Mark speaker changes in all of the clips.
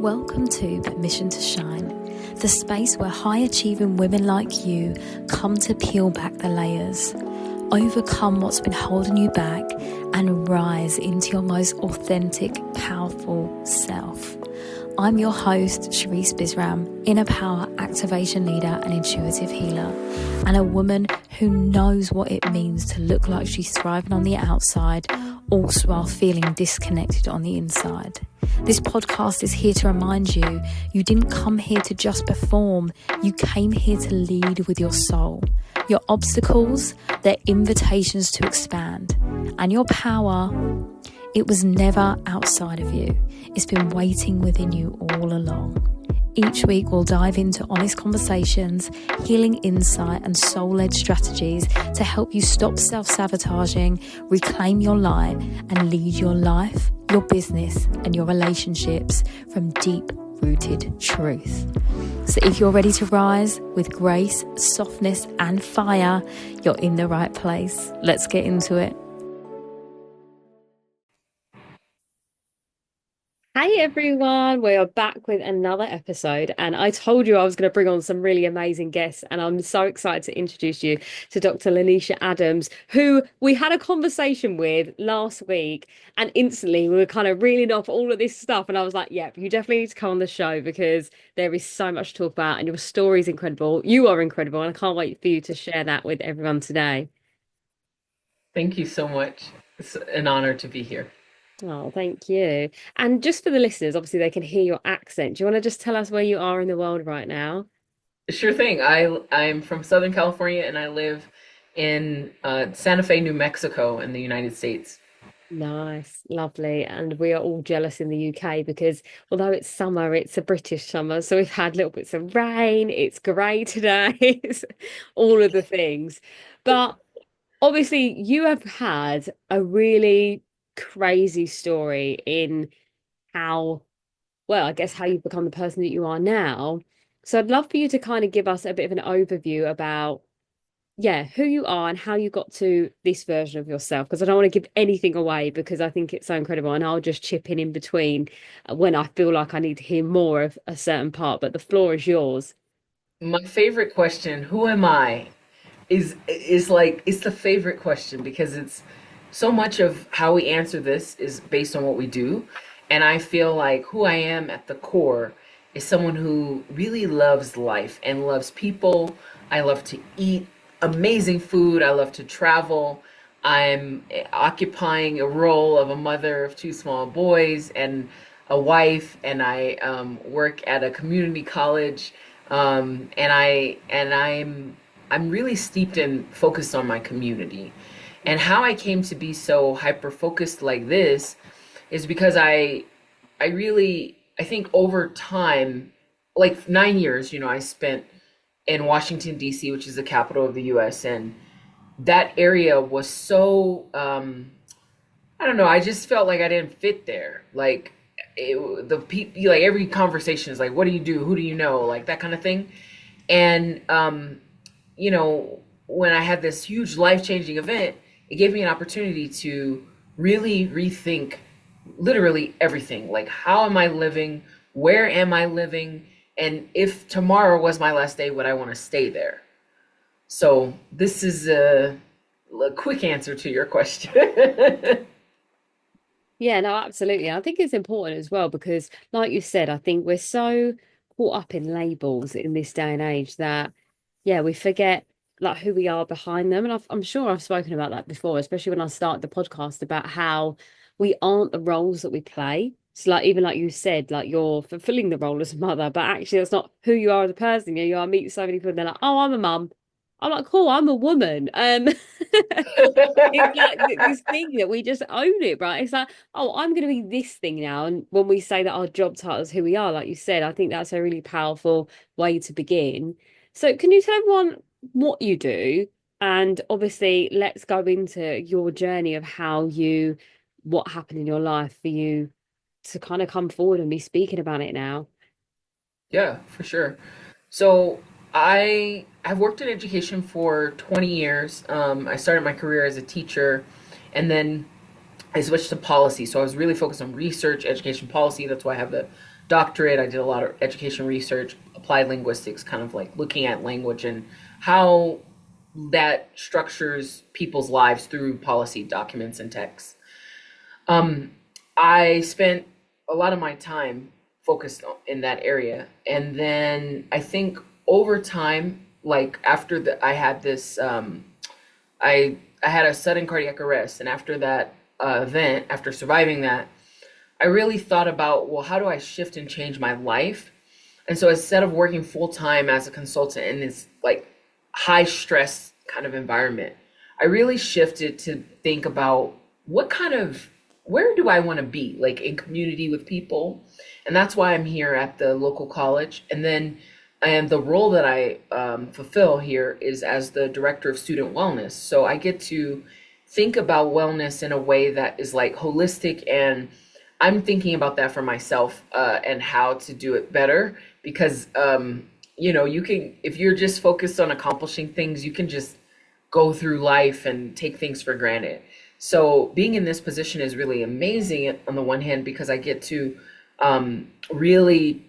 Speaker 1: Welcome to Permission to Shine, the space where high-achieving women like you come to peel back the layers, overcome what's been holding you back, and rise into your most authentic, powerful self. I'm your host, Sharice Bisram, inner power activation leader and intuitive healer, and a woman who knows what it means to look like she's thriving on the outside, also while feeling disconnected on the inside. This podcast is here to remind you, you didn't come here to just perform, you came here to lead with your soul. Your obstacles, they're invitations to expand. And your power, it was never outside of you. It's been waiting within you all along. Each week we'll dive into honest conversations, healing insight and soul-led strategies to help you stop self-sabotaging, reclaim your light and lead your life, your business and your relationships from deep-rooted truth. So if you're ready to rise with grace, softness and fire, you're in the right place. Let's get into it. Hey everyone, we are back with another episode, and I told you I was going to bring on some really amazing guests, and I'm so excited to introduce you to Dr. LaNysha Adams, who we had a conversation with last week, and instantly we were kind of reeling off all of this stuff, and I was like, yep, you definitely need to come on the show because there is so much to talk about, and your story is incredible. You are incredible, and I can't wait for you to share that with everyone today.
Speaker 2: Thank you so much. It's an honor to be here.
Speaker 1: Oh, thank you. And just for the listeners, obviously they can hear your accent. Do you want to just tell us where you are in the world right now?
Speaker 2: Sure thing. I'm from Southern California and I live in Santa Fe, New Mexico in the United States.
Speaker 1: Nice, lovely. And we are all jealous in the UK because although it's summer, it's a British summer. So we've had little bits of rain, it's grey today, it's all of the things. But obviously you have had a really crazy story in how, well, I guess how you've become the person that you are now. So I'd love for you to kind of give us a bit of an overview about, yeah, who you are and how you got to this version of yourself. Because I don't want to give anything away because I think it's so incredible. And I'll just chip in between when I feel like I need to hear more of a certain part. But the floor is yours.
Speaker 2: My favorite question, who am I, is like it's the favorite question because it's so much of how we answer this is based on what we do. And I feel like who I am at the core is someone who really loves life and loves people. I love to eat amazing food. I love to travel. I'm occupying a role of a mother of two small boys and a wife, and I work at a community college. I'm really steeped and focused on my community. And how I came to be so hyper focused like this is because I think over time, like 9 years, I spent in Washington, D.C., which is the capital of the U.S. And that area was so, I don't know, I just felt like I didn't fit there. Like the people, like every conversation is like, what do you do? Who do you know? Like that kind of thing. And, when I had this huge life-changing event, it gave me an opportunity to really rethink literally everything. Like, how am I living? Where am I living? And if tomorrow was my last day, would I want to stay there? So this is a quick answer to your question.
Speaker 1: Yeah, no, absolutely. I think it's important as well because, like you said, I think we're so caught up in labels in this day and age that, yeah, we forget like who we are behind them. And I'm sure I've spoken about that before, especially when I started the podcast about how we aren't the roles that we play. So like even like you said, like you're fulfilling the role as a mother, but actually that's not who you are as a person. I meet so many people and they're like, oh, I'm a mum. I'm like, cool, I'm a woman. It's like this thing that we just own it, right? It's like, oh, I'm going to be this thing now. And when we say that our job title is who we are, like you said, I think that's a really powerful way to begin. So can you tell everyone what you do? And obviously, let's go into your journey of what happened in your life for you to kind of come forward and be speaking about it now.
Speaker 2: Yeah, for sure. So I've worked in education for 20 years. I started my career as a teacher, and then I switched to policy. So I was really focused on research, education policy. That's why I have the doctorate. I did a lot of education research, applied linguistics, kind of like looking at language and how that structures people's lives through policy documents and texts. Um, I spent a lot of my time focused in that area. And then I think over time, like after I had this, I had a sudden cardiac arrest. And after that event, after surviving that, I really thought about, well, how do I shift and change my life? And so instead of working full time as a consultant in this like high stress kind of environment, I really shifted to think about what kind of, where do I want to be, like in community with people? And that's why I'm here at the local college. And the role that I fulfill here is as the director of student wellness. So I get to think about wellness in a way that is like holistic, and I'm thinking about that for myself and how to do it better because you can, if you're just focused on accomplishing things, you can just go through life and take things for granted. So being in this position is really amazing on the one hand because I get to really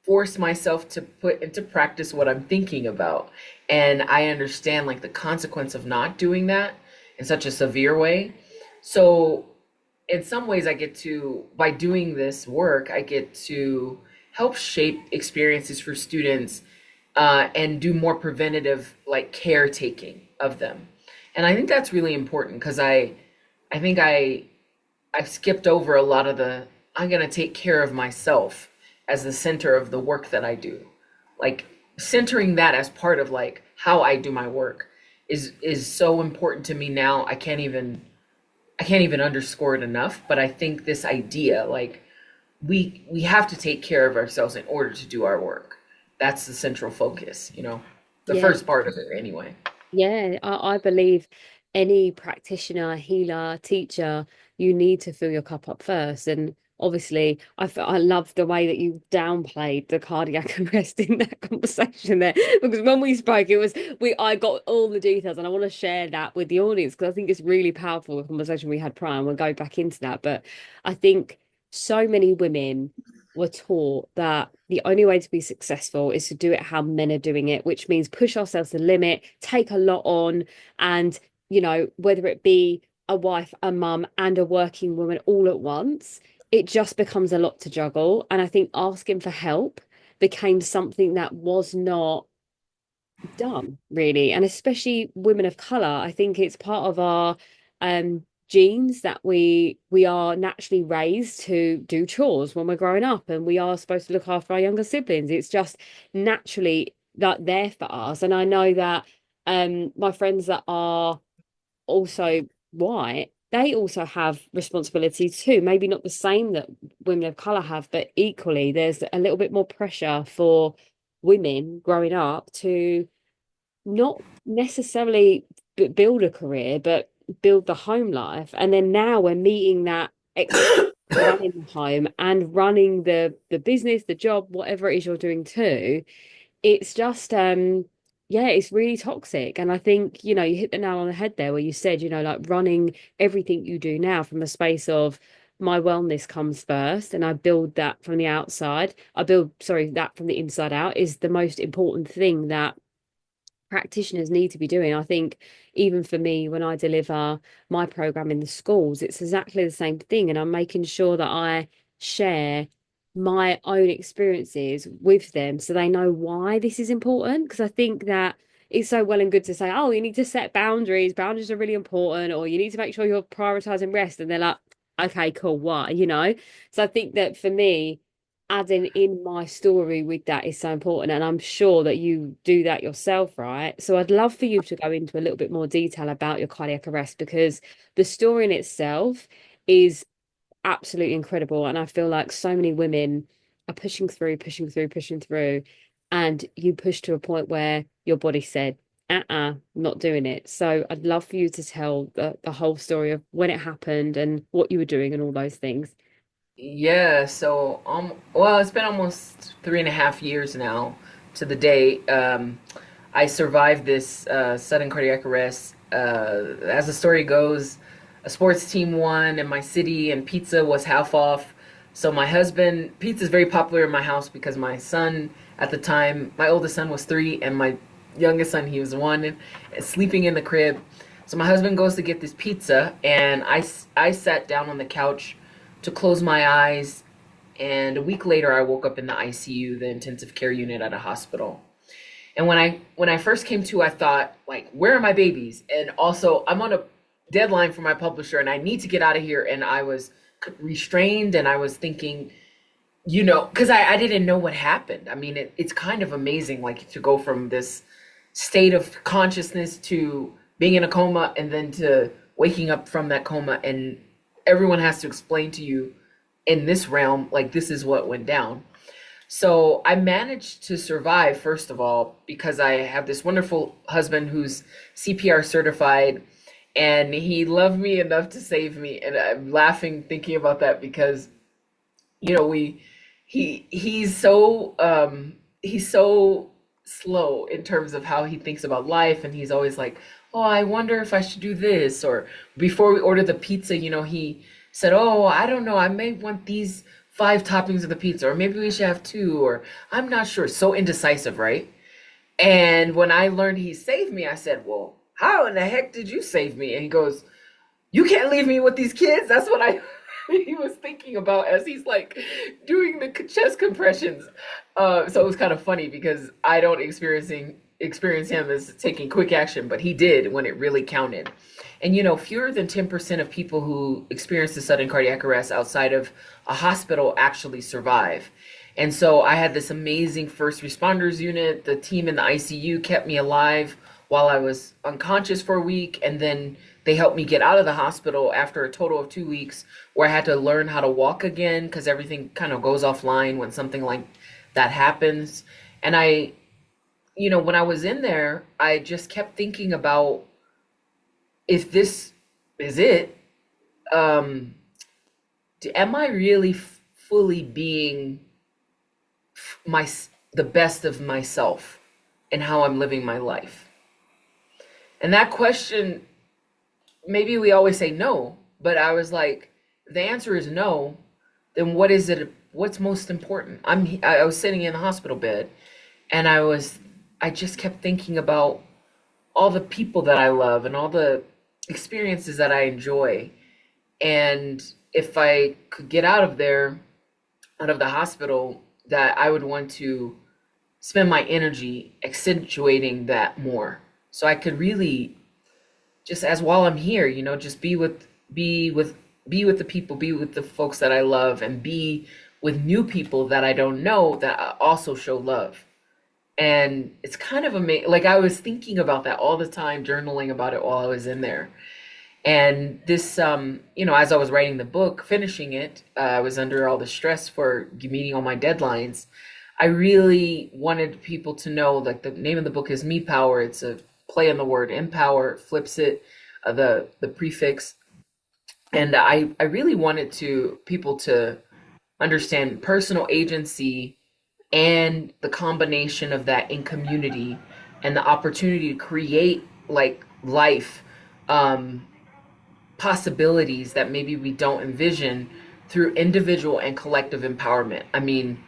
Speaker 2: force myself to put into practice what I'm thinking about. And I understand like the consequence of not doing that in such a severe way. So in some ways I get to, by doing this work, I get to help shape experiences for students and do more preventative like caretaking of them. And I think that's really important because I think I've skipped over a lot of the, I'm going to take care of myself as the center of the work that I do. Like centering that as part of like how I do my work is so important to me now. I can't even underscore it enough, but I think this idea, like we have to take care of ourselves in order to do our work. That's the central focus, the
Speaker 3: Yeah.
Speaker 2: first part of it anyway.
Speaker 3: Yeah, I believe any practitioner, healer, teacher, you need to fill your cup up first. And obviously, I love the way that you downplayed the cardiac arrest in that conversation there, because when we spoke, I got all the details, and I want to share that with the audience because I think it's really powerful the conversation we had prior, and we'll go back into that. But I think so many women were taught that the only way to be successful is to do it how men are doing it, which means push ourselves to the limit, take a lot on, and whether it be a wife, a mum, and a working woman all at once, it just becomes a lot to juggle. And I think asking for help became something that was not done really, and especially women of color. I think it's part of our genes that we are naturally raised to do chores when we're growing up, and we are supposed to look after our younger siblings. It's just naturally that there for us. And I know that my friends that are also white, they also have responsibilities too, maybe not the same that women of color have, but equally there's a little bit more pressure for women growing up to not necessarily build a career, but build the home life. And then now we're meeting that running the home and running the business, the job, whatever it is you're doing too. It's just yeah, it's really toxic. And I think, you hit the nail on the head there where you said, like running everything you do now from a space of my wellness comes first, and I build that from the outside. That from the inside out is the most important thing that practitioners need to be doing. I think even for me, when I deliver my program in the schools, it's exactly the same thing. And I'm making sure that I share my own experiences with them so they know why this is important. Because I think that it's so well and good to say, oh, you need to set boundaries. Boundaries are really important, or you need to make sure you're prioritizing rest. And they're like, okay, cool, why? So I think that for me, adding in my story with that is so important, and I'm sure that you do that yourself, right? So I'd love for you to go into a little bit more detail about your cardiac arrest, because the story in itself is absolutely incredible, and I feel like so many women are pushing through, and you push to a point where your body said, not doing it. So I'd love for you to tell the whole story of when it happened and what you were doing and all those things.
Speaker 2: Yeah, so well, it's been almost 3.5 years now to the day. I survived this sudden cardiac arrest. As the story goes, a sports team won in my city, and pizza was half off. So my husband, pizza is very popular in my house because my son at the time, my oldest son was 3 and my youngest son, he was 1 and sleeping in the crib. So my husband goes to get this pizza and I sat down on the couch to close my eyes, and a week later I woke up in the ICU, the intensive care unit at a hospital. And when I first came to, I thought, like, where are my babies? And also, I'm on a deadline for my publisher and I need to get out of here. And I was restrained and I was thinking, because I didn't know what happened. I mean, it's kind of amazing, like, to go from this state of consciousness to being in a coma and then to waking up from that coma, and everyone has to explain to you in this realm, like, this is what went down. So I managed to survive, first of all, because I have this wonderful husband who's CPR certified, and he loved me enough to save me. And I'm laughing thinking about that because, he's so slow in terms of how he thinks about life, and he's always like, oh, I wonder if I should do this. Or before we ordered the pizza, he said, oh, I don't know, I may want these 5 toppings of the pizza, or maybe we should have 2, or I'm not sure. So indecisive, right? And when I learned he saved me, I said, well, how in the heck did you save me? And he goes, you can't leave me with these kids. That's what he was thinking about as he's like doing the chest compressions. So it was kind of funny because I don't experience him as taking quick action, but he did when it really counted. And fewer than 10% of people who experience the sudden cardiac arrest outside of a hospital actually survive. And so I had this amazing first responders unit. The team in the ICU kept me alive while I was unconscious for a week. And then they helped me get out of the hospital after a total of 2 weeks, where I had to learn how to walk again because everything kind of goes offline when something like that happens. And when I was in there, I just kept thinking about, if this is it, am I really fully being the best of myself and how I'm living my life? And that question, maybe we always say no, but I was like, the answer is no. Then what is it? What's most important? I was sitting in the hospital bed, and I just kept thinking about all the people that I love and all the experiences that I enjoy. And if I could get out of the hospital, that I would want to spend my energy accentuating that more. So I could really just, as while I'm here, just be with the people, be with the folks that I love, and be with new people that I don't know that also show love. And it's kind of amazing. Like, I was thinking about that all the time, journaling about it while I was in there. And this, as I was writing the book, finishing it, I was under all the stress for meeting all my deadlines. I really wanted people to know, like, the name of the book is Me Power. It's a play on the word empower, flips it, the prefix. And I really wanted people to understand personal agency and the combination of that in community, and the opportunity to create, like, life possibilities that maybe we don't envision through individual and collective empowerment. I mean,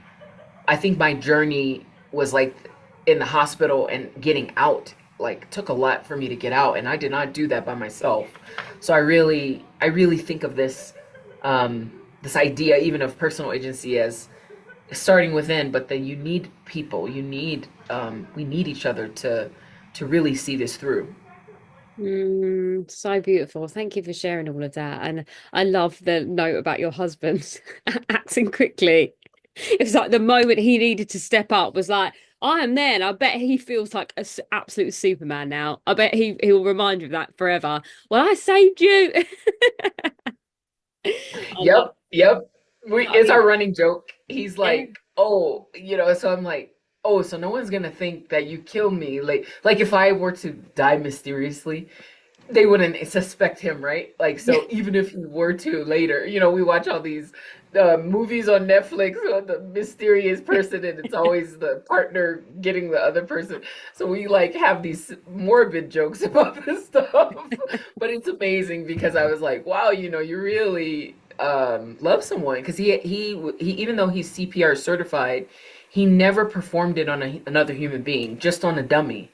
Speaker 2: I think my journey was like in the hospital and getting out, like, took a lot for me to get out, and I did not do that by myself. So I really think of this this idea even of personal agency as starting within, but then you need people, we need each other to really see this through.
Speaker 3: So beautiful. Thank you for sharing all of that. And I love the note about your husband acting quickly. It was like the moment he needed to step up was like, I am there. And I bet he feels like an absolute Superman now. I bet he'll remind you of that forever. Well, I saved you.
Speaker 2: Yep. It's our running joke. He's like, oh, so I'm like, oh, so no one's gonna think that you killed me. Like if I were to die mysteriously, they wouldn't suspect him, right? Like, so even if he were to later, we watch all these movies on Netflix on the mysterious person, and it's always the partner getting the other person. So we like have these morbid jokes about this stuff. But it's amazing because I was like, wow, you really love someone, because he even though he's CPR certified, he never performed it on another human being, just on a dummy.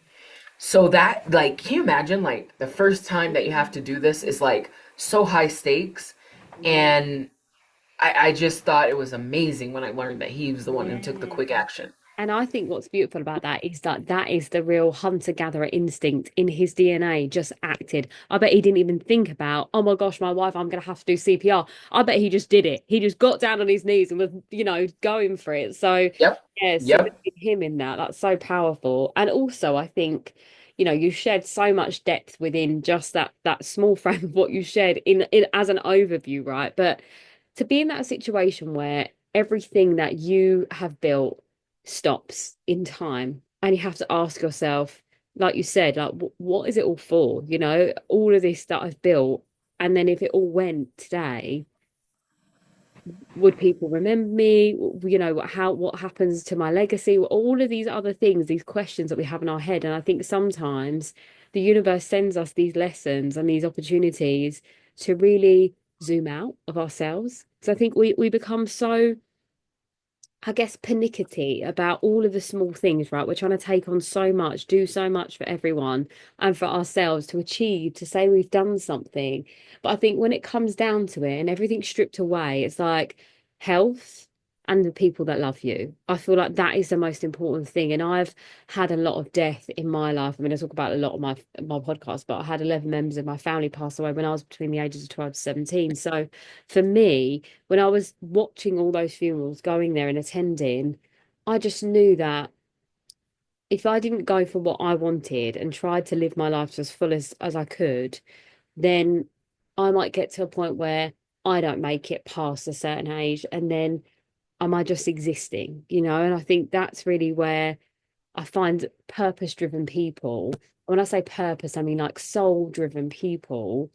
Speaker 2: So that, like, can you imagine, like, the first time that you have to do this is like so high stakes.
Speaker 3: Yeah.
Speaker 2: And I just thought it was amazing when I learned that he was the one who took the
Speaker 3: Yeah.
Speaker 2: quick action.
Speaker 3: And I think what's beautiful about that is that that is the real hunter-gatherer instinct in his DNA just acted. I bet he didn't even think about, oh my gosh, my wife, I'm going to have to do CPR. I bet he just did it. He just got down on his knees and was, going for it. So,
Speaker 2: Yep.
Speaker 3: yeah, saluting
Speaker 2: Yep.
Speaker 3: him in that. That's so powerful. And also, I think, you shared so much depth within just that small frame of what you shared in as an overview, right? But to be in that situation where everything that you have built stops in time and you have to ask yourself, like you said, like what is it all for, all of this that I've built, and then if it all went today, would people remember me, what happens to my legacy, all of these other things, these questions that we have in our head. And I think sometimes the universe sends us these lessons and these opportunities to really zoom out of ourselves. So I think we become so, I guess, pernickety about all of the small things, right? We're trying to take on so much, do so much for everyone and for ourselves to achieve, to say we've done something. But I think when it comes down to it and everything's stripped away, it's like health and the people that love you. I feel like that is the most important thing. And I've had a lot of death in my life. I mean, I talk about a lot of my podcast, but I had 11 members of my family pass away when I was between the ages of 12 to 17. So for me, when I was watching all those funerals, going there and attending, I just knew that if I didn't go for what I wanted and tried to live my life as full as I could, then I might get to a point where I don't make it past a certain age. And then am I just existing, And I think that's really where I find purpose-driven people. When I say purpose, I mean like soul-driven people.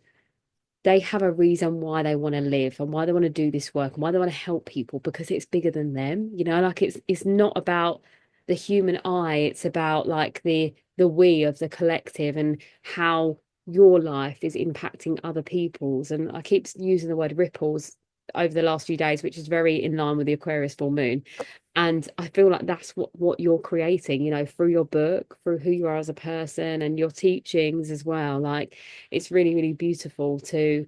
Speaker 3: They have a reason why they want to live and why they want to do this work and why they want to help people because it's bigger than them. Like it's not about the human eye, it's about like the we of the collective and how your life is impacting other people's. And I keep using the word ripples over the last few days, which is very in line with the Aquarius full moon. And I feel like that's what you're creating, through your book, through who you are as a person and your teachings as well. Like it's really, really beautiful to,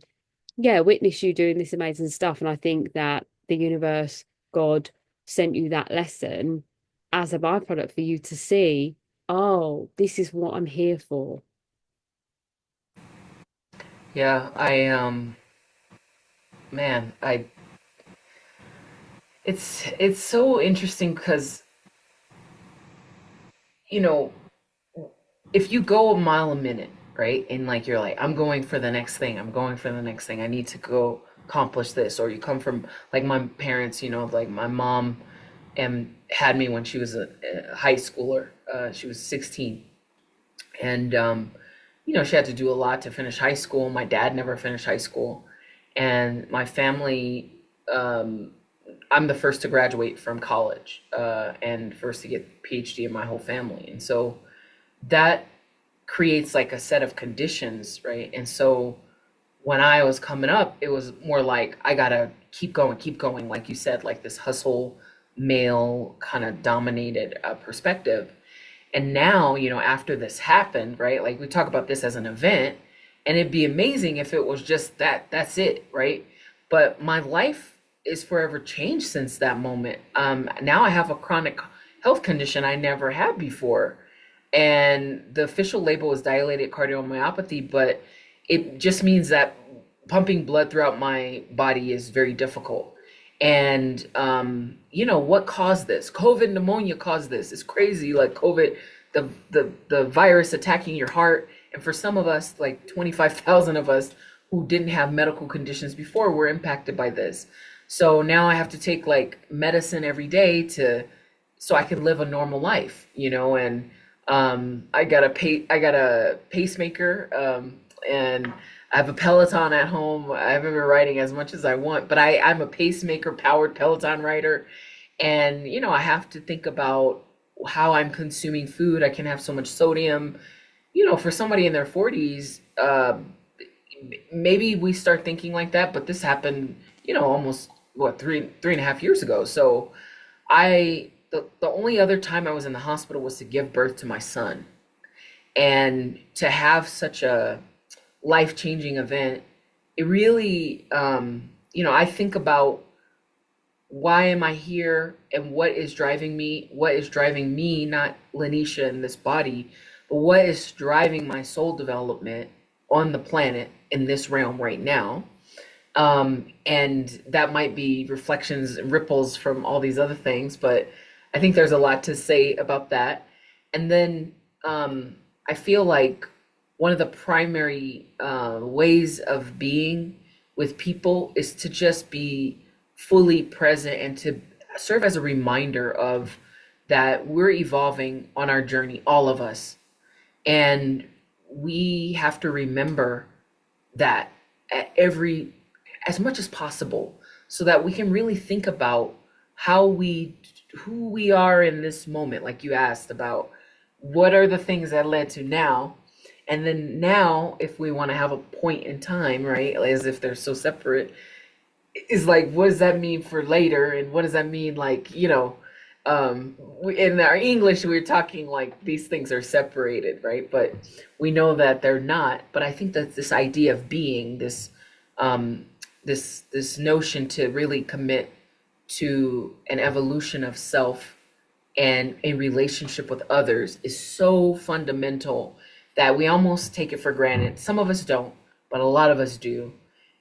Speaker 3: yeah, witness you doing this amazing stuff. And I think that the universe, God, sent you that lesson as a byproduct for you to see, oh, this is what I'm here for.
Speaker 2: Yeah, man, I it's so interesting because, you know, if you go a mile a minute, right? And like you're like, I'm going for the next thing. I'm going for the next thing. I need to go accomplish this. Or you come from like my parents, like my mom had me when she was a high schooler. She was 16. And she had to do a lot to finish high school. My dad never finished high school. And my family, I'm the first to graduate from college, and first to get PhD in my whole family. And so that creates like a set of conditions, right? And so when I was coming up, it was more like I gotta keep going, like you said, like this hustle, male kind of dominated perspective. And now, after this happened, right? Like we talk about this as an event, and it'd be amazing if it was just that's it, right? But my life is forever changed since that moment. Now I have a chronic health condition I never had before. And the official label is dilated cardiomyopathy, but it just means that pumping blood throughout my body is very difficult. And what caused this? COVID pneumonia caused this. It's crazy, like COVID, the virus attacking your heart. And for some of us, like 25,000 of us who didn't have medical conditions before, were impacted by this. So now I have to take like medicine every day so I can live a normal life, and I got a pacemaker, and I have a Peloton at home. I haven't been riding as much as I want, but I'm a pacemaker powered Peloton rider. And, I have to think about how I'm consuming food. I can have so much sodium, for somebody in their 40s, maybe we start thinking like that, but this happened, almost what, three and a half years ago. So the only other time I was in the hospital was to give birth to my son. And to have such a life-changing event, it really, I think about why am I here and what is driving me? What is driving me, not LaNysha in this body, but what is driving my soul development on the planet in this realm right now? And that might be reflections and ripples from all these other things, but I think there's a lot to say about that. And then I feel like one of the primary ways of being with people is to just be fully present and to serve as a reminder of that we're evolving on our journey, all of us. And we have to remember that as much as possible, so that we can really think about who we are in this moment. Like you asked about what are the things that led to now, and then now, if we want to have a point in time, right, as if they're so separate, is like, what does that mean for later, and what does that mean, like, in our English, we're talking like these things are separated, right? But we know that they're not. But I think that this idea of being this notion to really commit to an evolution of self and a relationship with others is so fundamental that we almost take it for granted. Some of us don't, but a lot of us do.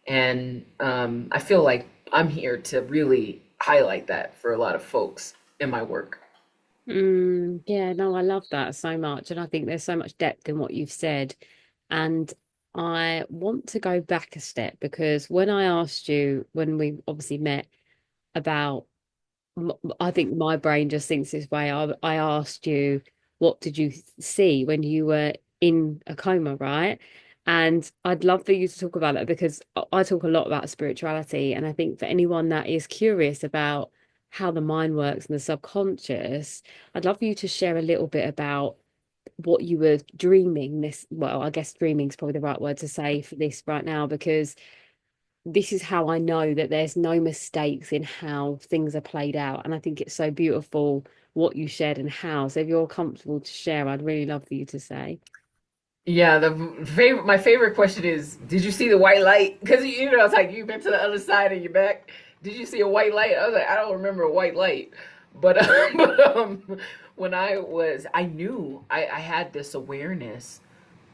Speaker 2: And I feel like I'm here to really highlight that for a lot of folks in my work.
Speaker 3: Yeah, no, I love that so much. And I think there's so much depth in what you've said. And I want to go back a step, because when I asked you, when we obviously met, about, I think my brain just thinks this way. I asked you, what did you see when you were in a coma, right? And I'd love for you to talk about that, because I talk a lot about spirituality. And I think for anyone that is curious about how the mind works and the subconscious, I'd love for you to share a little bit about what you were dreaming this. Well, I guess dreaming is probably the right word to say for this right now, because this is how I know that there's no mistakes in how things are played out. And I think it's so beautiful what you shared and how. So if you're comfortable to share, I'd really love for you to say.
Speaker 2: Yeah, my favorite question is, did you see the white light? Because it's like you've been to the other side and you're back. Did you see a white light? I was like, I don't remember a white light, but when I knew I had this awareness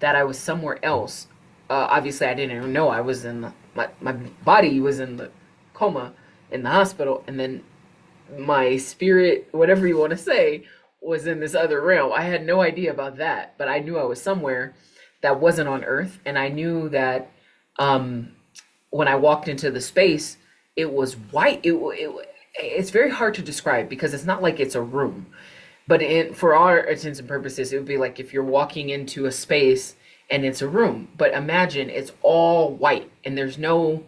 Speaker 2: that I was somewhere else. Obviously, I didn't even know I was in my body was in the coma in the hospital, and then my spirit, whatever you want to say, was in this other realm. I had no idea about that, but I knew I was somewhere that wasn't on Earth, and I knew that when I walked into the space, it was white. It's very hard to describe because it's not like it's a room, but for our intents and purposes, it would be like if you're walking into a space and it's a room. But imagine it's all white and there's no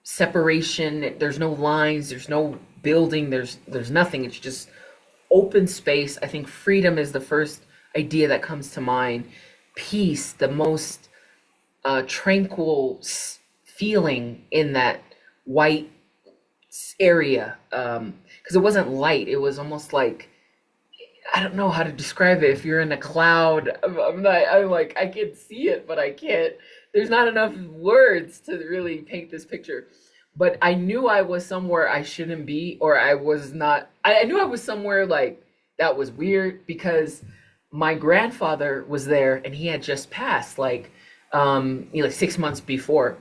Speaker 2: separation, there's no lines, there's no building, there's nothing. It's just open space. I think freedom is the first idea that comes to mind. Peace, the most tranquil feeling in that white area, because it wasn't light. It was almost like, I don't know how to describe it. If you're in a cloud, I'm like, I can see it, but I can't. There's not enough words to really paint this picture. But I knew I was somewhere I shouldn't be, or I was not. I knew I was somewhere like that was weird, because my grandfather was there and he had just passed, like 6 months before,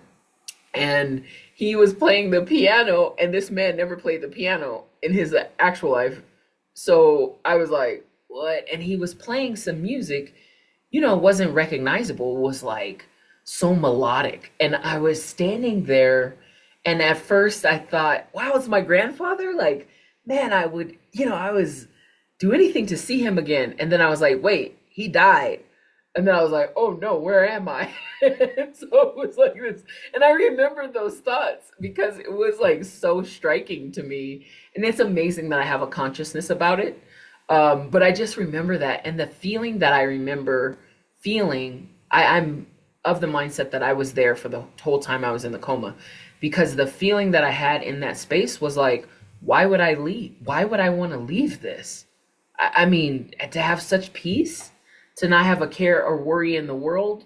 Speaker 2: and he was playing the piano, and this man never played the piano in his actual life. So I was like, what? And he was playing some music, it wasn't recognizable. It was like so melodic. And I was standing there, and at first I thought, wow, it's my grandfather. Like, man, I would, I was do anything to see him again. And then I was like, wait, he died. And then I was like, oh no, where am I? And so it was like this. And I remember those thoughts because it was like so striking to me. And it's amazing that I have a consciousness about it. But I just remember that. And the feeling that I remember feeling, I'm of the mindset that I was there for the whole time I was in the coma. because the feeling that I had in that space was like, why would I leave? Why would I want to leave this? I mean, to have such peace, to not have a care or worry in the world,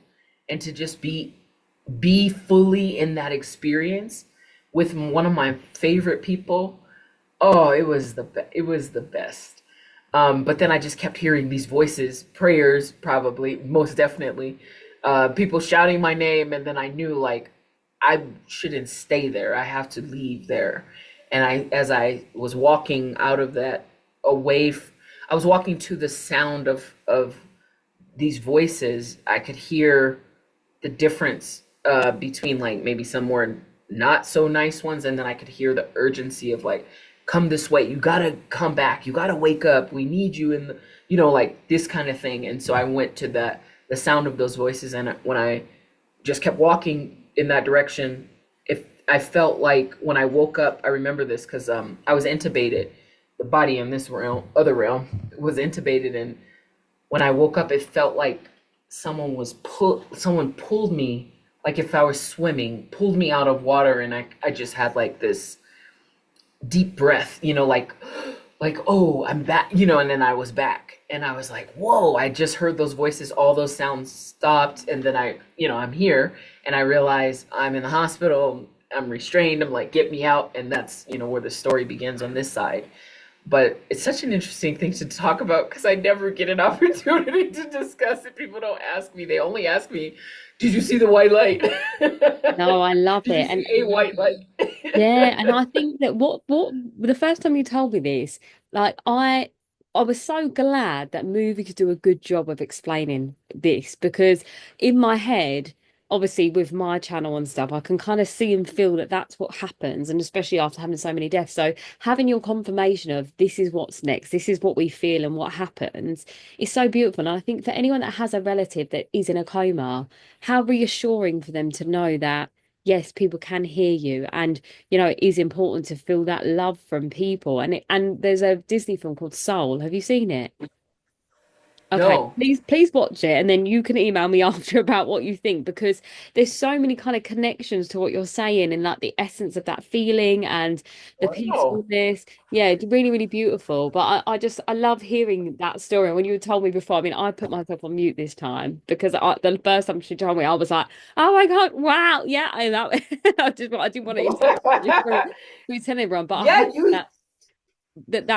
Speaker 2: and to just be fully in that experience with one of my favorite people. Oh, it was the best. But then I just kept hearing these voices, prayers, probably, most definitely, people shouting my name, and then I knew like I shouldn't stay there. I have to leave there. And as I was walking out of that, away, I was walking to the sound of these voices. I could hear the difference between like maybe some more not so nice ones, and then I could hear the urgency of like, come this way, you gotta come back, you gotta wake up, we need you in the, like this kind of thing. And so I went to the sound of those voices, and when I just kept walking in that direction, if I felt like when I woke up, I remember this because I was intubated, the body in this realm, other realm, was intubated, and when I woke up, it felt like someone pulled me, like if I was swimming, pulled me out of water, and I just had like this deep breath, like, oh, I'm back, and then I was back, and I was like, whoa, I just heard those voices, all those sounds stopped, and then I'm here, and I realize I'm in the hospital, I'm restrained, I'm like, get me out, and that's, where the story begins on this side. But it's such an interesting thing to talk about because I never get an opportunity to discuss it. People don't ask me. They only ask me, did you see the white light?
Speaker 3: No, I love
Speaker 2: Did you
Speaker 3: it.
Speaker 2: see
Speaker 3: And
Speaker 2: a white light?
Speaker 3: yeah, and I think that what the first time you told me this, like I was so glad that movies do a good job of explaining this because in my head, obviously with my channel and stuff, I can kind of see and feel that that's what happens, and especially after having so many deaths. So having your confirmation of this is what's next, this is what we feel and what happens is so beautiful. And I think for anyone that has a relative that is in a coma, how reassuring for them to know that yes, people can hear you, and it is important to feel that love from people. And there's a Disney film called Soul. Have you seen it? Okay,
Speaker 2: No.
Speaker 3: please watch it, and then you can email me after about what you think because there's so many kind of connections to what you're saying and like the essence of that feeling and the
Speaker 2: Wow.
Speaker 3: peacefulness. Yeah, it's really, really beautiful. But I love hearing that story. When you told me before, I mean, I put myself on mute this time because the first time she told me, I was like, oh my God, wow, yeah, I know. I didn't want to interrupt you just through telling everyone, but I
Speaker 2: Yeah,
Speaker 3: hope that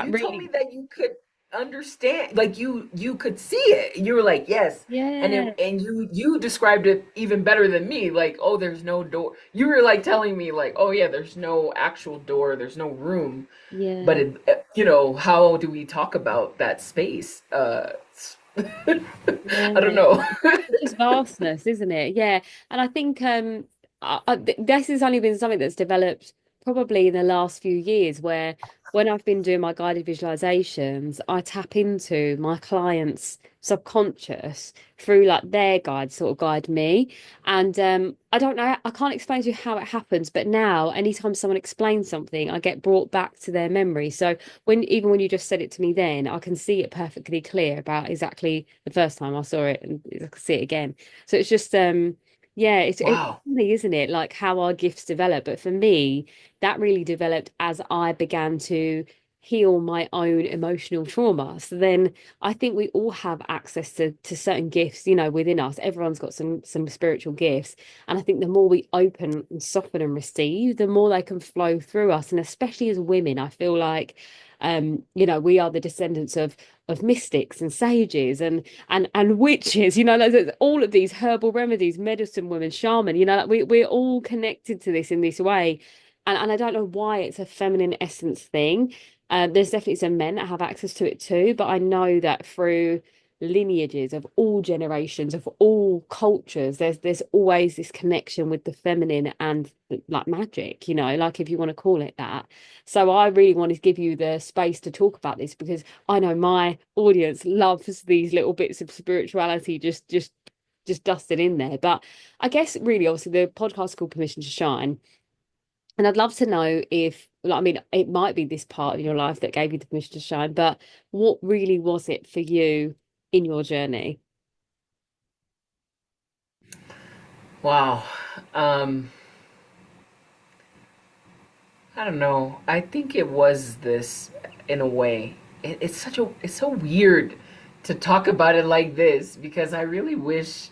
Speaker 2: you told me
Speaker 3: really,
Speaker 2: that you could understand, like you could see it. You were like, yes. And
Speaker 3: yeah,
Speaker 2: you described it even better than me. Like, oh, there's no door. You were like telling me like, oh yeah, there's no actual door, there's no room. But
Speaker 3: yeah.
Speaker 2: how do we talk about that space?
Speaker 3: Yeah,
Speaker 2: I don't know.
Speaker 3: it's just vastness, isn't it? Yeah, and I think this has only been something that's developed probably in the last few years, where when I've been doing my guided visualizations, I tap into my clients' subconscious through like their guide, sort of guide me, and I don't know, I can't explain to you how it happens, but now anytime someone explains something, I get brought back to their memory. So even when you just said it to me then, I can see it perfectly clear about exactly the first time I saw it and I can see it again. So it's just yeah, it's
Speaker 2: Wow.
Speaker 3: funny, isn't it? Like how our gifts develop. But for me, that really developed as I began to heal my own emotional trauma. So then I think we all have access to certain gifts, within us. Everyone's got some spiritual gifts. And I think the more we open and soften and receive, the more they can flow through us. And especially as women, I feel like we are the descendants of mystics and sages and witches, like there's all of these herbal remedies, medicine women, shaman, like we're all connected to this in this way. And I don't know why it's a feminine essence thing. There's definitely some men that have access to it too, but I know that through lineages of all generations of all cultures there's always this connection with the feminine and like magic, like if you want to call it that. So I really wanted to give you the space to talk about this because I know my audience loves these little bits of spirituality just dusted in there. But I guess really obviously the podcast is called Permission to Shine, and I'd love to know if, like, I mean, it might be this part of your life that gave you the permission to shine, but what really was it for you in your journey?
Speaker 2: Wow. Um, I don't know. I think it was this in a way. It's so weird to talk about it like this because I really wish,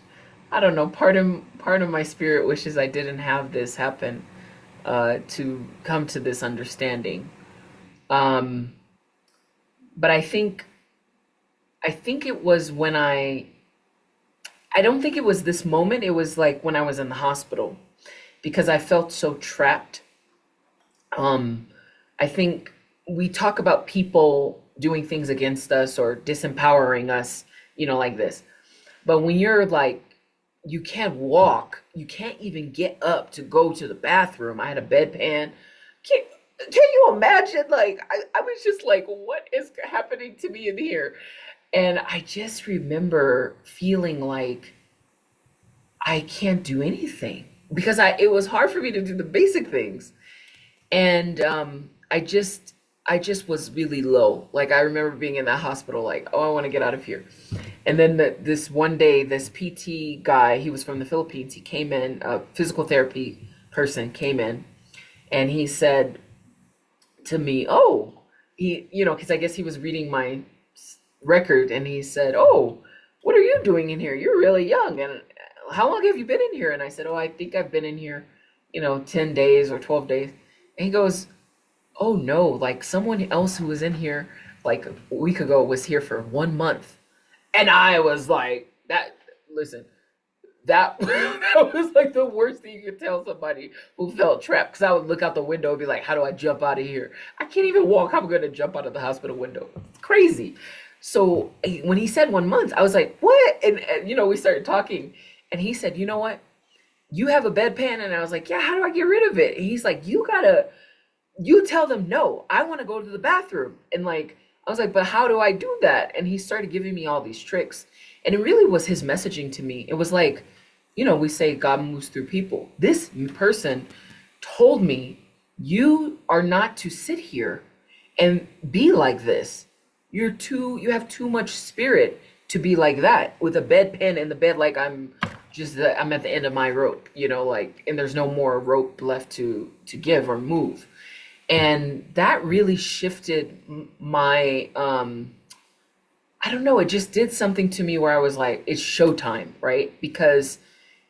Speaker 2: I don't know, part of my spirit wishes I didn't have this happen to come to this understanding. Um, but I think it was when I don't think it was this moment. It was like when I was in the hospital because I felt so trapped. Um, I think we talk about people doing things against us or disempowering us, like this. But when you're like, you can't walk, you can't even get up to go to the bathroom. I had a bedpan. Can, can you imagine? Like, I was just like, what is happening to me in here? And I just remember feeling like I can't do anything because it was hard for me to do the basic things. And I just was really low. Like I remember being in that hospital, like, oh, I want to get out of here. And then this one day, this PT guy, he was from the Philippines. He came in, a physical therapy person came in, and he said to me, oh, because I guess he was reading my record, and he said, oh, what are you doing in here? You're really young, and how long have you been in here? And I said, oh, I think I've been in here, 10 days or 12 days. And he goes, oh no, like someone else who was in here like a week ago was here for 1 month. And I was like, listen, that, that was like the worst thing you could tell somebody who felt trapped. Because I would look out the window and be like, how do I jump out of here? I can't even walk. I'm going to jump out of the hospital window. It's crazy. So when he said 1 month, I was like, what? And we started talking. And he said, you know what? You have a bedpan? And I was like, yeah, how do I get rid of it? And he's like, you tell them no, I want to go to the bathroom. And like, I was like, but how do I do that? And he started giving me all these tricks. And it really was his messaging to me. It was like, we say God moves through people. This person told me, you are not to sit here and be like this. You have too much spirit to be like that with a bedpan in the bed. Like I'm at the end of my rope, like, and there's no more rope left to give or move. And that really shifted my, I don't know, it just did something to me where I was like, it's showtime, right? Because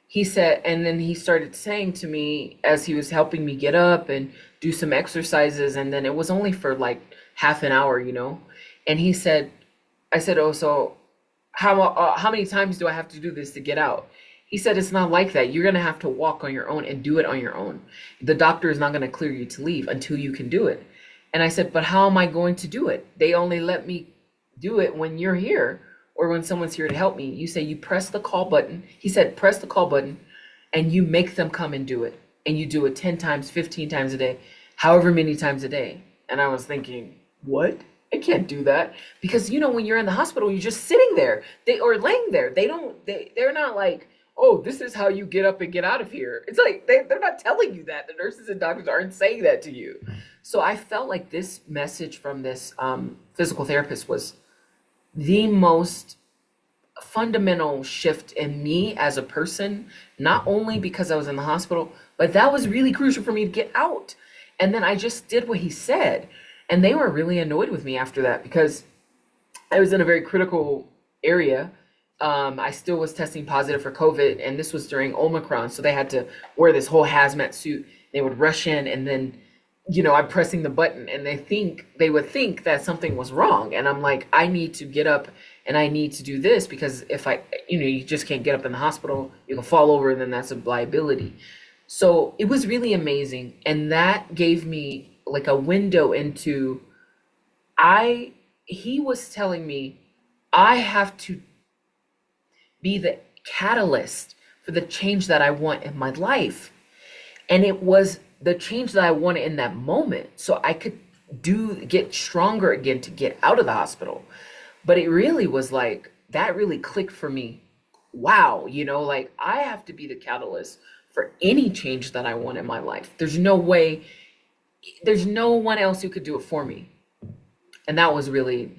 Speaker 2: he said, and then he started saying to me as he was helping me get up and do some exercises. And then it was only for like half an hour, and he said, I said, oh, so how many times do I have to do this to get out? He said, it's not like that. You're going to have to walk on your own and do it on your own. The doctor is not going to clear you to leave until you can do it. And I said, but how am I going to do it? They only let me do it when you're here or when someone's here to help me. You say you press the call button. He said, press the call button and you make them come and do it. And you do it 10 times, 15 times a day, however many times a day. And I was thinking, what? I can't do that. Because, when you're in the hospital, you're just sitting there or laying there. They're not like, oh, this is how you get up and get out of here. It's like they're not telling you that. The nurses and doctors aren't saying that to you. So I felt like this message from this physical therapist was the most fundamental shift in me as a person, not only because I was in the hospital, but that was really crucial for me to get out. And then I just did what he said. And they were really annoyed with me after that because I was in a very critical area. I still was testing positive for COVID, and this was during Omicron. So they had to wear this whole hazmat suit. They would rush in, and then, I'm pressing the button, and they would think that something was wrong. And I'm like, I need to get up and I need to do this because if you just can't get up in the hospital, you can fall over, and then that's a liability. So it was really amazing. And that gave me like a window into, he was telling me, I have to be the catalyst for the change that I want in my life. And it was the change that I wanted in that moment. So I could get stronger again to get out of the hospital. But it really was like, that really clicked for me. Wow, like I have to be the catalyst for any change that I want in my life. There's no one else who could do it for me. And that was really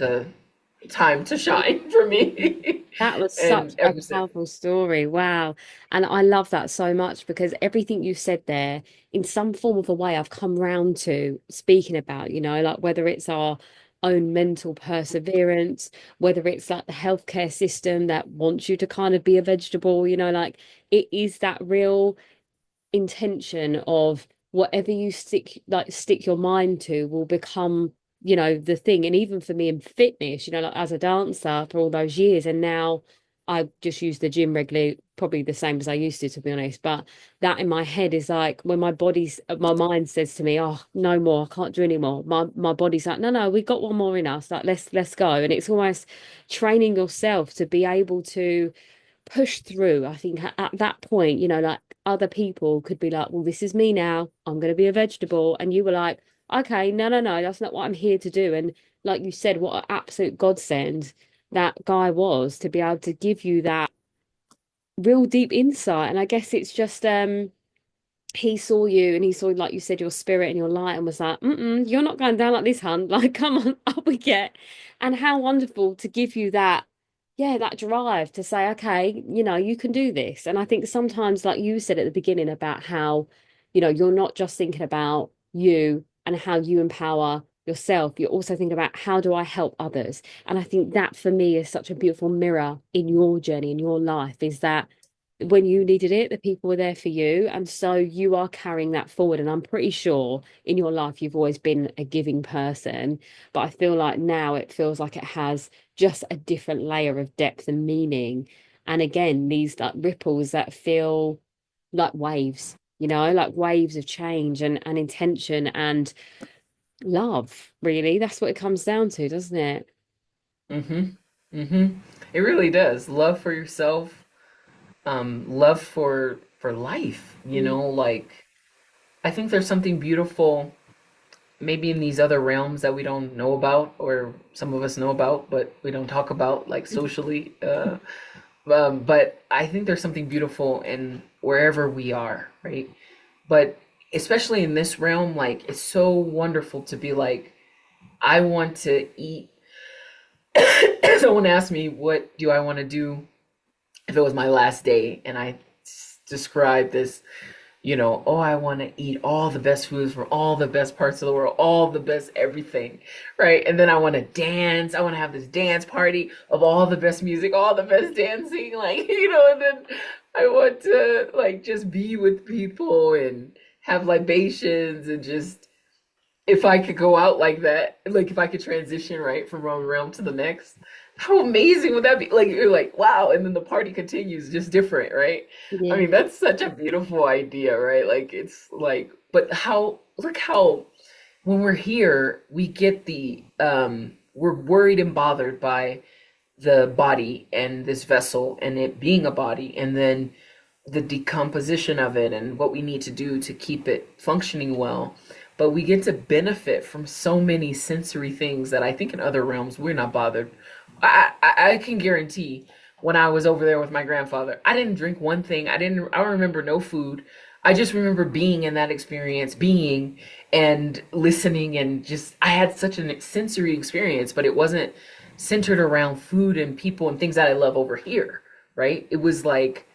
Speaker 2: time to shine for me.
Speaker 3: That was such
Speaker 2: And
Speaker 3: a
Speaker 2: ever since.
Speaker 3: powerful story. Wow. And I love that so much because everything you said there, in some form of a way, I've come round to speaking about, like whether it's our own mental perseverance, whether it's like the healthcare system that wants you to kind of be a vegetable, like it is that real intention of whatever you stick your mind to will become the thing. And even for me in fitness, like as a dancer for all those years, and now I just use the gym regularly, probably the same as I used to be honest, but that in my head is like when my mind says to me, oh, no more, I can't do anymore, my body's like, no, no, we got one more in us, like let's go. And it's almost training yourself to be able to push through. I think at that point, like other people could be like, well, this is me now. I'm going to be a vegetable. And you were like, okay, no, no, no, that's not what I'm here to do. And like you said, what an absolute godsend that guy was to be able to give you that real deep insight. And I guess it's just, he saw you and he saw, like you said, your spirit and your light and was like, you're not going down like this, hun. Like, come on, up we get. And how wonderful to give you that, yeah, that drive to say, okay, you can do this. And I think sometimes, like you said at the beginning about how, you're not just thinking about you and how you empower yourself, you're also thinking about how do I help others. And I think that for me is such a beautiful mirror in your journey, in your life, is that when you needed it, the people were there for you. And so you are carrying that forward. And I'm pretty sure in your life, you've always been a giving person. But I feel like now it feels like it has just a different layer of depth and meaning. And again, these like ripples that feel like waves, like waves of change and intention and love, really. That's what it comes down to, doesn't it?
Speaker 2: Mm-hmm. Mm-hmm. It really does. Love for yourself, love for life,
Speaker 3: Mm.
Speaker 2: like I think there's something beautiful maybe in these other realms that we don't know about, or some of us know about but we don't talk about, like socially. But I think there's something beautiful in wherever we are, right? But especially in this realm, like it's so wonderful to be like, I want to eat. Someone asked me, what do I want to do if it was my last day? And I described this, oh, I want to eat all the best foods from all the best parts of the world, all the best everything, right? And then I want to dance. I want to have this dance party of all the best music, all the best dancing, like, and then I want to like just be with people and have libations and just, if I could go out like that, like if I could transition right from one realm to the next, how amazing would that be? Like you're like, wow, and then the party continues just different, right? I
Speaker 3: Yeah.
Speaker 2: mean, that's such a beautiful idea, right? Like it's like, but how, look how when we're here, we get we're worried and bothered by the body and this vessel and it being a body, and then the decomposition of it and what we need to do to keep it functioning well. But we get to benefit from so many sensory things that I think in other realms we're not bothered. I can guarantee when I was over there with my grandfather, I didn't drink one thing. I don't remember no food. I just remember being in that experience, being and listening, and just I had such a sensory experience, but it wasn't centered around food and people and things that I love over here, right? It was like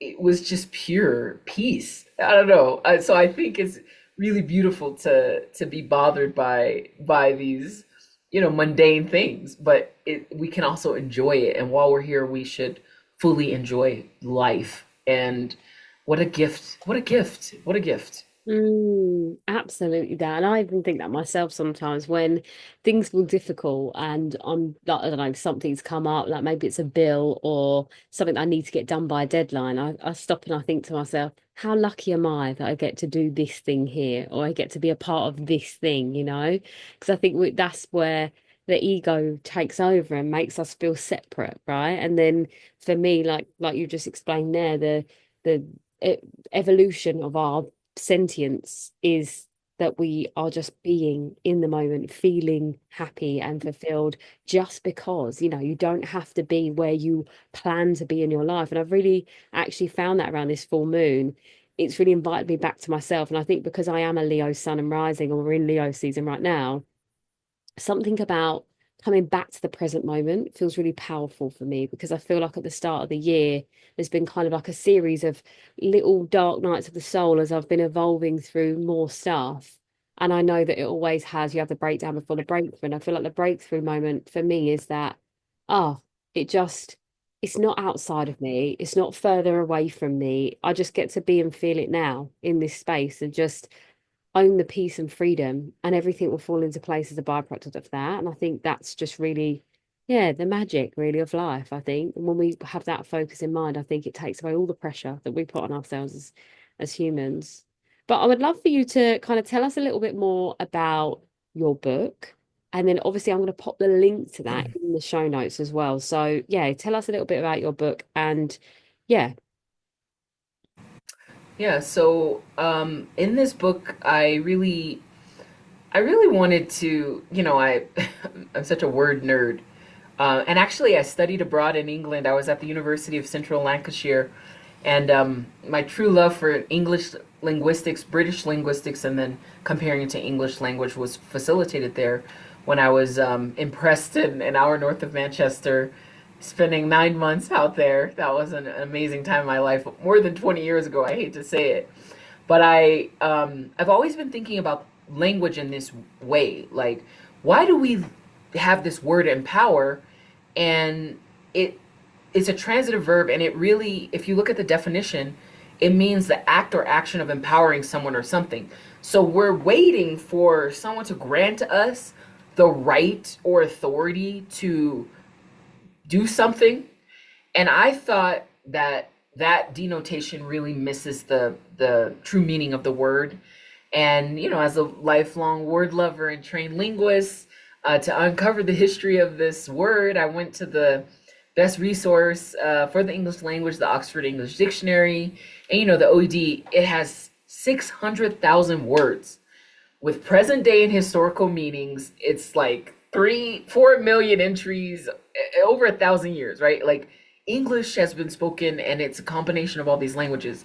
Speaker 2: it was just pure peace. I don't know. So I think it's really beautiful to be bothered by these, mundane things, but we can also enjoy it. And while we're here, we should fully enjoy life. And what a gift! What a gift! What a gift!
Speaker 3: Absolutely, Dan. And I even think that myself sometimes when things feel difficult and I'm like, I don't know, something's come up, like maybe it's a bill or something that I need to get done by a deadline. I stop and I think to myself, how lucky am I that I get to do this thing here or I get to be a part of this thing, Because I think that's where the ego takes over and makes us feel separate, right? And then for me, like you just explained there, the e- evolution of our sentience is that we are just being in the moment, feeling happy and fulfilled just because, you don't have to be where you plan to be in your life. And I've really actually found that around this full moon. It's really invited me back to myself. And I think because I am a Leo sun and rising, or we're in Leo season right now, something about coming back to the present moment feels really powerful for me, because I feel like at the start of the year, there's been kind of like a series of little dark nights of the soul as I've been evolving through more stuff. And I know that it always has, you have the breakdown before the breakthrough. And I feel like the breakthrough moment for me is that, oh, it just, it's not outside of me. It's not further away from me. I just get to be and feel it now in this space, and just own the peace and freedom, and everything will fall into place as a byproduct of that. And I think that's just really, yeah, the magic really of life. I think, and when we have that focus in mind, I think it takes away all the pressure that we put on ourselves as humans. But I would love for you to kind of tell us a little bit more about your book. And then obviously I'm going to pop the link to that in the show notes as well. So yeah, tell us a little bit about your book. And yeah.
Speaker 2: Yeah, so in this book, I really wanted to, I'm such a word nerd. And actually, I studied abroad in England. I was at the University of Central Lancashire, and my true love for English linguistics, British linguistics, and then comparing it to English language was facilitated there when I was in Preston, an hour north of Manchester, spending 9 months out there. That was an amazing time in my life, more than 20 years ago. I hate to say it, but I've always been thinking about language in this way. Like, why do we have this word empower? And it's a transitive verb, and it really, if you look at the definition, it means the act or action of empowering someone or something. So we're waiting for someone to grant us the right or authority to do something. And I thought that that denotation really misses the true meaning of the word. And, as a lifelong word lover and trained linguist, to uncover the history of this word, I went to the best resource for the English language, the Oxford English Dictionary. And, the OED, it has 600,000 words. With present day and historical meanings, it's like 4 million entries over 1,000 years, right? Like, English has been spoken, and it's a combination of all these languages.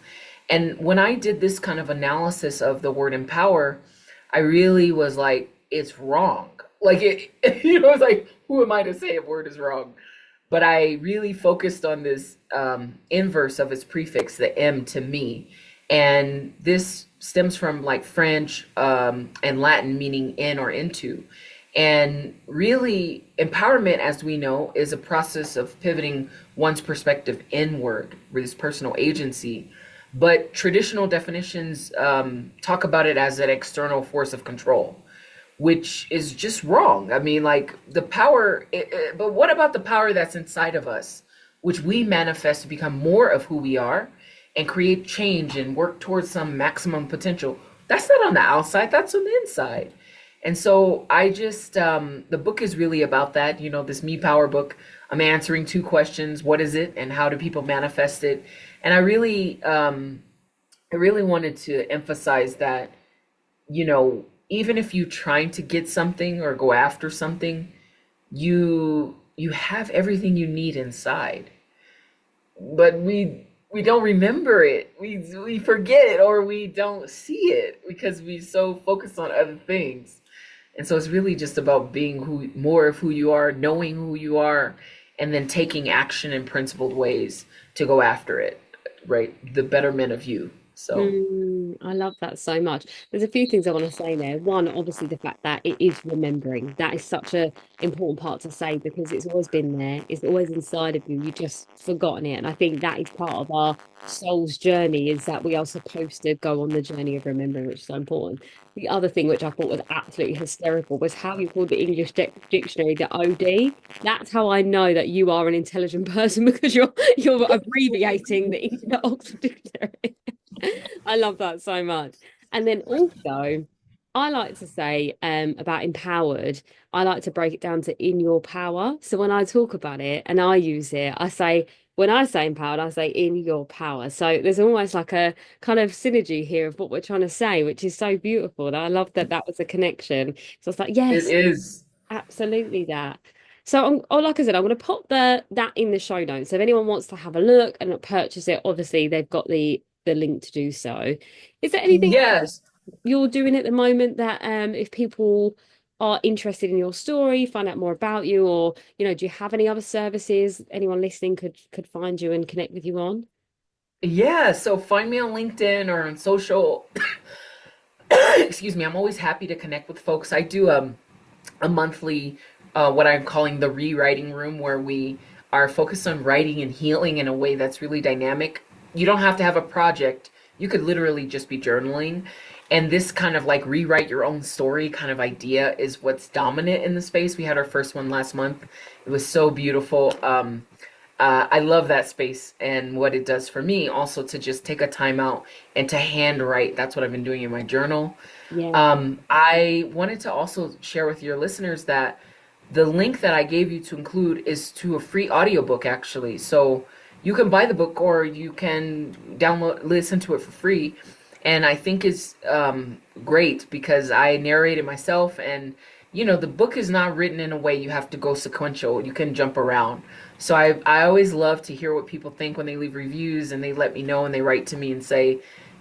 Speaker 2: And when I did this kind of analysis of the word empower, I really was like, it's wrong. Like, it's like, who am I to say a word is wrong? But I really focused on this inverse of its prefix, the M, to me. And this stems from like French and Latin, meaning in or into. And really, empowerment, as we know, is a process of pivoting one's perspective inward with this personal agency. But traditional definitions talk about it as an external force of control, which is just wrong. I mean, like, the power, but what about the power that's inside of us, which we manifest to become more of who we are and create change and work towards some maximum potential? That's not on the outside, that's on the inside. And so I just, the book is really about that, this Me Power book. I'm answering two questions: what is it, and how do people manifest it? And I really wanted to emphasize that, even if you're trying to get something or go after something, you have everything you need inside. But we don't remember it. We forget, or we don't see it because we so focused on other things. And so it's really just about being more of who you are, knowing who you are, and then taking action in principled ways to go after it, right? The betterment of you. So
Speaker 3: I love that so much. There's a few things I want to say there. One, obviously, the fact that it is remembering. That is such a important part to say, because it's always been there. It's always inside of you. You just forgotten it. And I think that is part of our soul's journey, is that we are supposed to go on the journey of remembering, which is so important. The other thing, which I thought was absolutely hysterical, was how you called the English dictionary the OD. That's how I know that you are an intelligent person, because you're abbreviating the Oxford Dictionary. I love that so much. And then also, I like to say about empowered, I like to break it down to in your power. So when I talk about it and I use it, I say, when I say empowered, I say in your power. So there's almost like a kind of synergy here of what we're trying to say, which is so beautiful. That I love that that was a connection. So it's like,
Speaker 2: it
Speaker 3: yes,
Speaker 2: is.
Speaker 3: absolutely that. So, oh, like I said, I'm going to pop that in the show notes. So if anyone wants to have a look and purchase it, obviously they've got the link to do so. Is there anything
Speaker 2: Yes.
Speaker 3: you're doing at the moment that if people are interested in your story, find out more about you, or, do you have any other services anyone listening could find you and connect with you on?
Speaker 2: Yeah, so find me on LinkedIn or on social. Excuse me, I'm always happy to connect with folks. I do a monthly, what I'm calling the rewriting room, where we are focused on writing and healing in a way that's really dynamic. You don't have to have a project, you could literally just be journaling. And this kind of like rewrite your own story kind of idea is what's dominant in the space. We had our first one last month. It was so beautiful. I love that space and what it does for me also to just take a time out and to handwrite. That's what I've been doing in my journal.
Speaker 3: Yeah.
Speaker 2: I wanted to also share with your listeners that the link that I gave you to include is to a free audiobook, actually. So you can buy the book or you can listen to it for free. And I think it's great because I narrate it myself. And, the book is not written in a way you have to go sequential. You can jump around. So I always love to hear what people think when they leave reviews and they let me know and they write to me and say,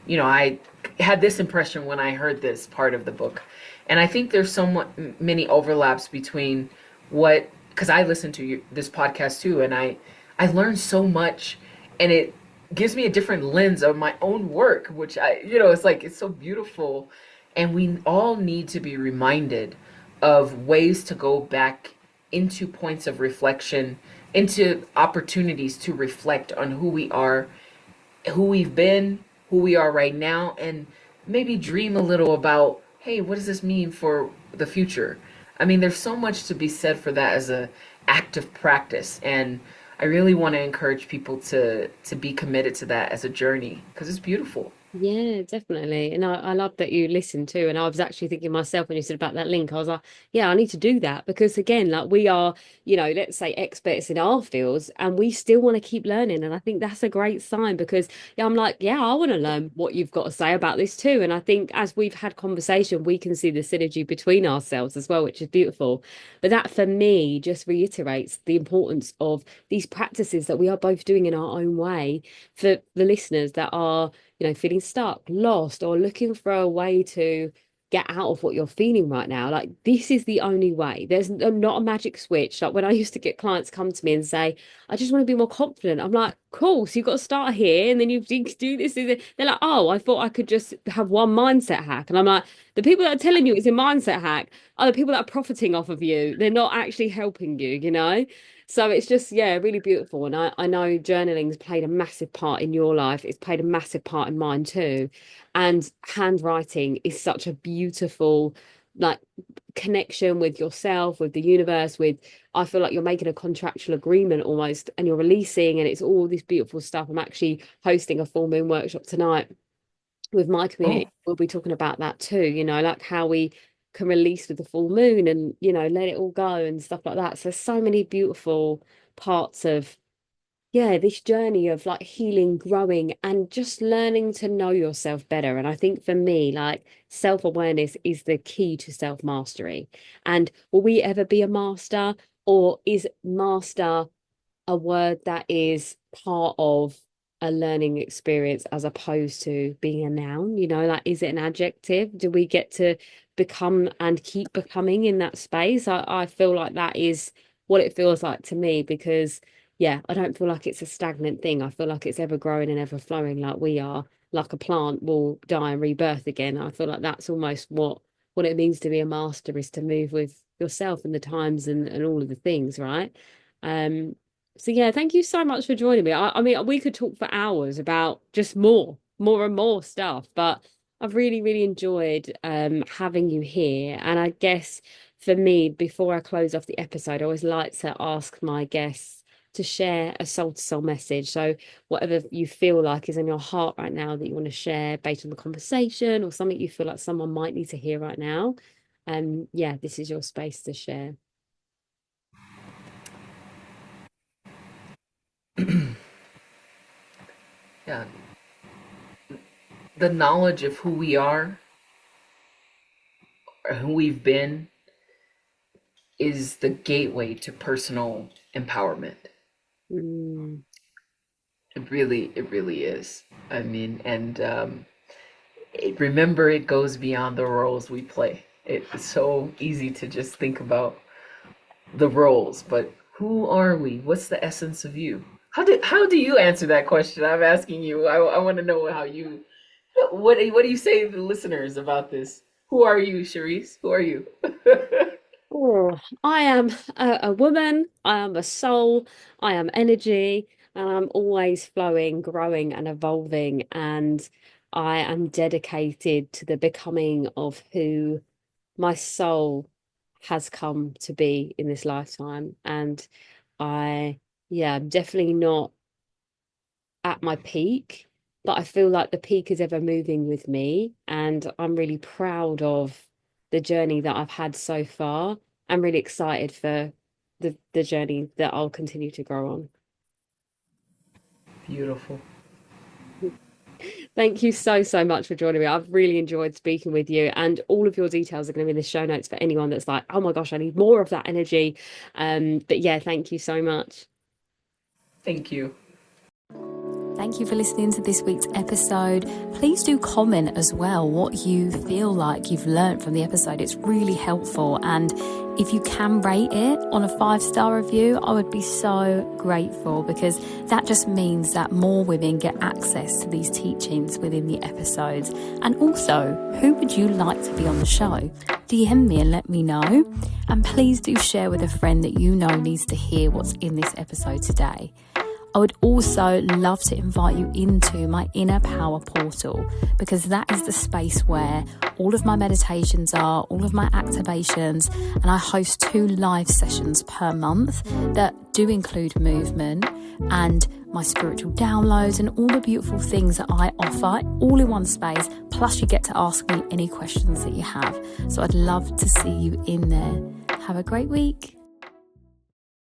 Speaker 2: I had this impression when I heard this part of the book. And I think there's so many overlaps between because I listen to this podcast too, and I learned so much, and it gives me a different lens of my own work, which it's like, it's so beautiful. And we all need to be reminded of ways to go back into points of reflection, into opportunities to reflect on who we are, who we've been, who we are right now, and maybe dream a little about, hey, what does this mean for the future? I mean, there's so much to be said for that as a active practice, and I really want to encourage people to be committed to that as a journey because it's beautiful.
Speaker 3: Yeah, definitely. And I love that you listened too. And I was actually thinking myself when you said about that link, I was like, yeah, I need to do that because again, like we are, let's say experts in our fields and we still want to keep learning. And I think that's a great sign because yeah, I'm like, yeah, I want to learn what you've got to say about this too. And I think as we've had conversation, we can see the synergy between ourselves as well, which is beautiful. But that for me just reiterates the importance of these practices that we are both doing in our own way for the listeners that are feeling stuck, lost, or looking for a way to get out of what you're feeling right now. Like, this is the only way. There's not a magic switch. Like, when I used to get clients come to me and say, I just want to be more confident, I'm like, cool. So you've got to start here and then you do this. They're like, oh, I thought I could just have one mindset hack. And I'm like, the people that are telling you it's a mindset hack are the people that are profiting off of you. They're not actually helping you. So it's just, yeah, really beautiful. And I know journaling's played a massive part in your life. It's played a massive part in mine too. And handwriting is such a beautiful, like, connection with yourself, with the universe, I feel like you're making a contractual agreement almost, and you're releasing, and it's all this beautiful stuff. I'm actually hosting a full moon workshop tonight with my
Speaker 2: Oh,
Speaker 3: community. We'll be talking about that too, like how we can release with the full moon and, let it all go and stuff like that. So so many beautiful parts of, yeah, this journey of like healing, growing, and just learning to know yourself better. And I think for me, like self-awareness is the key to self-mastery. And will we ever be a master, or is master a word that is part of a learning experience as opposed to being a noun? Like, is it an adjective? Do we get to become and keep becoming in that space? I feel like that is what it feels like to me because, yeah, I don't feel like it's a stagnant thing. I feel like it's ever growing and ever flowing, like we are, like a plant will die and rebirth again. I feel like that's almost what it means to be a master, is to move with yourself and the times and all of the things, right? Um, so yeah, thank you so much for joining me. I mean, we could talk for hours about just more and more stuff, but I've really, really enjoyed having you here. And I guess for me, before I close off the episode, I always like to ask my guests to share a soul to soul message. So whatever you feel like is in your heart right now that you want to share based on the conversation, or something you feel like someone might need to hear right now. Yeah, this is your space to share.
Speaker 2: yeah. The knowledge of who we are or who we've been is the gateway to personal empowerment.
Speaker 3: Mm.
Speaker 2: It really is. I mean, and remember, it goes beyond the roles we play. It's so easy to just think about the roles, but who are we? What's the essence of you? How do you answer that question? I'm asking you. I want to know how you what do you say to the listeners about this? Who are you, Charisse? Who are you?
Speaker 3: Oh, I am a woman, I am a soul, I am energy, and I'm always flowing, growing, and evolving. And I am dedicated to the becoming of who my soul has come to be in this lifetime. And I, yeah, I'm definitely not at my peak, but I feel like the peak is ever moving with me. And I'm really proud of the journey that I've had so far. I'm really excited for the journey that I'll continue to grow on.
Speaker 2: Beautiful.
Speaker 3: Thank you so, so much for joining me. I've really enjoyed speaking with you, and all of your details are going to be in the show notes for anyone that's like, oh my gosh, I need more of that energy. But yeah, thank you so much.
Speaker 2: Thank you.
Speaker 1: Thank you for listening to this week's episode. Please do comment as well what you feel like you've learned from the episode. It's really helpful. And if you can rate it on a 5-star review, I would be so grateful, because that just means that more women get access to these teachings within the episodes. And also, who would you like to be on the show? DM me and let me know. And please do share with a friend that you know needs to hear what's in this episode today. I would also love to invite you into my inner power portal, because that is the space where all of my meditations are, all of my activations, and I host 2 live sessions per month that do include movement and my spiritual downloads and all the beautiful things that I offer all in one space. Plus you get to ask me any questions that you have. So I'd love to see you in there. Have a great week.